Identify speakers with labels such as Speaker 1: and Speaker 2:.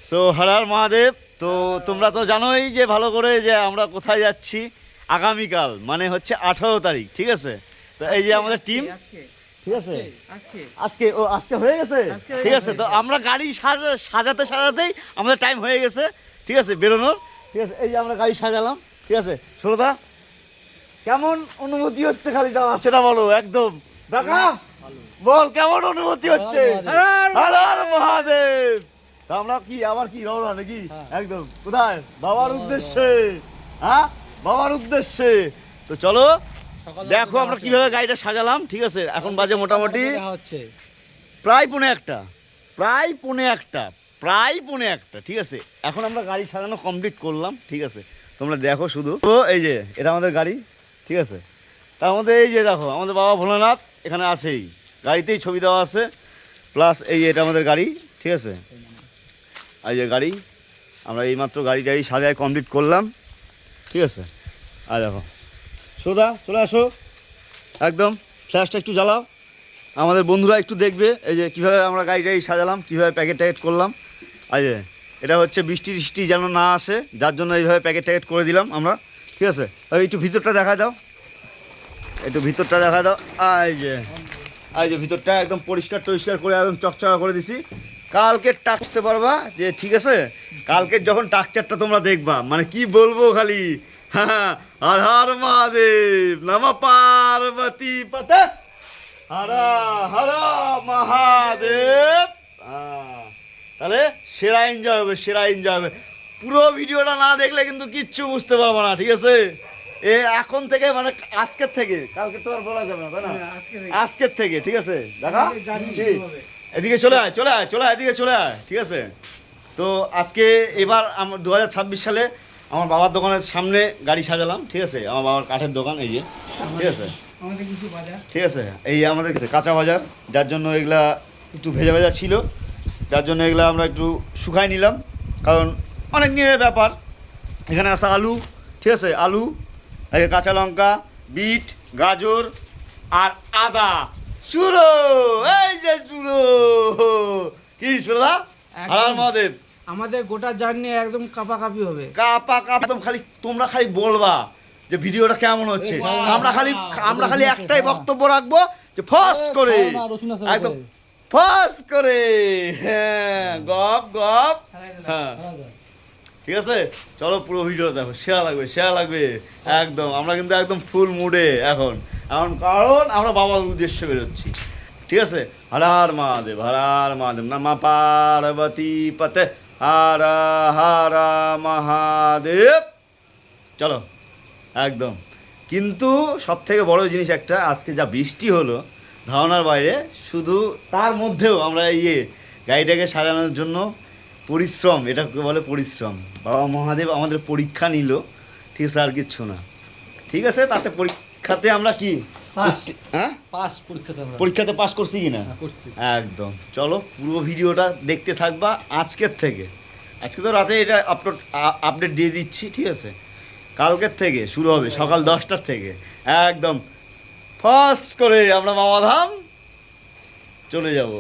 Speaker 1: So হর মহাদেব। তো তোমরা তো জানোই যে ভালো করে যে আমরা কোথায় যাচ্ছি। আগামীকাল মানে হচ্ছে 18 তারিখ, ঠিক আছে। তো এই যে আমাদের টিম, ঠিক আছে, আজকে আজকে হয়ে গেছে, ঠিক আছে। তো আমরা গাড়ি সাজাতে সাজাতেই আমাদের টাইম হয়ে গেছে, ঠিক আছে, বেরোনোর। ঠিক আছে, এই যে আমরা গাড়ি সাজালাম, ঠিক আছে। ষোলোদা কেমন অনুভূতি হচ্ছে, খালি দাও সেটা বলো একদম। দেখা বল কেমন অনুভূতি হচ্ছে। হর হর মহাদেব। তা আমরা কি আবার কি রওনা নাকি? একদম কোথায়? বাবার উদ্দেশ্যে। হ্যাঁ, বাবার উদ্দেশ্যে। তো চলো দেখো আমরা কিভাবে গাড়িটা সাজালাম, ঠিক আছে। এখন বাজে মোটামুটি প্রায় পৌনে একটা, ঠিক আছে। এখন আমরা গাড়ি সাজানো কমপ্লিট করলাম, ঠিক আছে। তোমরা দেখো শুধু। তো এই যে এটা আমাদের গাড়ি, ঠিক আছে। তার মধ্যে এই যে দেখো আমাদের বাবা ভোলানাথ এখানে আছেই, গাড়িতেই ছবি দেওয়া আছে। প্লাস এই এটা আমাদের গাড়ি, ঠিক আছে। এই যে গাড়ি, আমরা এইমাত্র গাড়ি সাজায় কমপ্লিট করলাম, ঠিক আছে। আর দেখো সোদা চলে আসো, একদম ফ্ল্যাশটা একটু জ্বালাও, আমাদের বন্ধুরা একটু দেখবে এই যে কীভাবে আমরা গাড়ি সাজালাম, কীভাবে প্যাকেট করলাম। এই যে এটা হচ্ছে বৃষ্টি যেন না আসে, যার জন্য এইভাবে প্যাকেট করে দিলাম আমরা, ঠিক আছে। একটু ভিতরটা দেখা দাও, এই যে ভিতরটা একদম পরিষ্কার করে একদম চকচকা করে দিছি। কালকে টাকতে পারবা যে, ঠিক আছে। কালকে যখন টাকচারটা তোমরা দেখবা, মানে কি বলবো খালি, হ্যাঁ, হর হর মহাদেব নমঃ পার্বতী পতে হর হর মহাদেব। তাহলে সেরা এনজয় হবে। পুরো ভিডিওটা না দেখলে কিন্তু কিচ্ছু বুঝতে পারবো না, ঠিক আছে। এখন থেকে মানে আজকের থেকে, কালকে তো আর বলা যাবে না, তাই না? আজকের থেকে, ঠিক আছে। দেখা এদিকে চলে আয়, এদিকে চলে আয়, ঠিক আছে। তো আজকে এবার 2026 সালে আমার বাবার দোকানের সামনে গাড়ি সাজালাম, ঠিক আছে। আমার বাবার কাঠের দোকান, এই যে, ঠিক আছে, ঠিক আছে। এই আমাদের কাঁচা বাজার, যার জন্য এগুলা একটু ভেজা ছিল, যার জন্য এগুলা আমরা একটু শুকাই নিলাম, কারণ অনেক দিনের ব্যাপার। এখানে আসা আলু, ঠিক আছে, আলু, কাঁচা লঙ্কা, বিট, গাজর আর আদা। চুরো, এই যে চুরো, কি সুরদা? হর মহাদেব।
Speaker 2: আমাদের গোটা জার্নি একদম কাপাকাপি হবে,
Speaker 1: একদম। খালি তোমরা খালি বলবা যে ভিডিওটা কেমন হচ্ছে। আমরা খালি একটাই বক্তব্য রাখবো, যে ফস করে, একদম ফস করে, হ্যাঁ, গপ গপ, হ্যাঁ, ঠিক আছে। চলো পুরো ভিডিওটা দেখো, সেরা লাগবে একদম। আমরা কিন্তু একদম ফুল মুডে এখন, কারণ আমরা বাবার উদ্দেশ্যে বেরোচ্ছি, ঠিক আছে। হর হর মহাদেব নমঃ পার্বতী পতে হর হর মহাদেব। চলো একদম। কিন্তু সব থেকে বড় জিনিস একটা, আজকে যা বৃষ্টি হলো ধারণার বাইরে। শুধু তার মধ্যেও আমরা গাড়িটাকে সাজানোর জন্য পরিশ্রম, এটাকে বলে পরিশ্রম। বাবা মহাদেব আমাদের পরীক্ষা নিল, ঠিক আছে, আর কিচ্ছু না, ঠিক আছে। তাতে পরীক্ষাতে আমরা কি পরীক্ষাতে পাস করছি কিনা, একদম। চলো পুরো ভিডিওটা দেখতে থাকবা আজকের থেকে। আজকে তো রাতে এটা আপডেট দিয়ে দিচ্ছি, ঠিক আছে। কালকের থেকে শুরু হবে সকাল 10টার থেকে, একদম ফার্স্ট করে আমরা বাবাধাম চলে যাব।